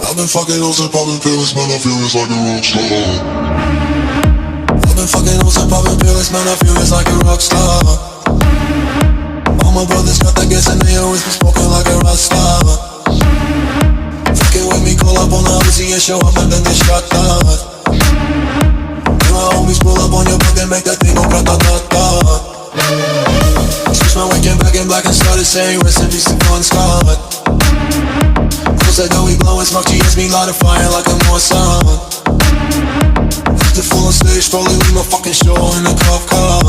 I've been fucking hoes and popping pills, man, I feel just like a rock star. I've been fucking hoes and popping pills, man, I feel just like a rock star. All my brothers got that gas and they always be smoking like a rock star. Fucking with me, call up on the Uzi and show up and then they shot down. And my homies pull up on your block and make that thing go grata-ta-ta. Switch my weekend back in black and started saying rest in peace to Bon Scott. Said that we blowin' smoke, she asked me light a fire like a Mossad. The full on stage, probably leave my fucking show in a cop car.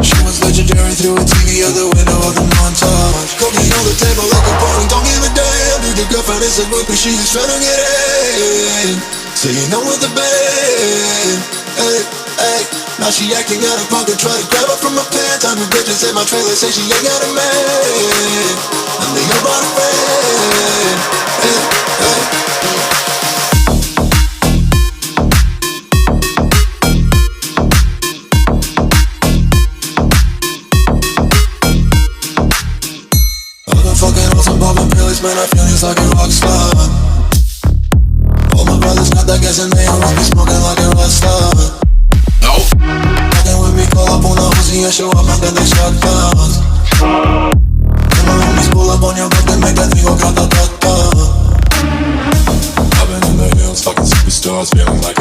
She was legendary through a TV out the window of the montage. Cocaine on the table like a party, don't give a damn. Dude, your girlfriend is a groupie, she just tryna get in. So you know with the band, hey, hey. Now she acting out of pocket, try to grab her from my pants. I'm a bitches in my trailer, say she ain't got a man. And they about a friend, hey, hey. I've been fucking hoes and popping pills, man, I feel just like a rock star. All my brothers got that gas and they always be smoking like a rock star. Fucking with me, call up on the Uzi and show up and then they shot down. And my homies pull up on your block and make that thing go grata-ta-ta. I've been in the hills, fucking superstars, feeling like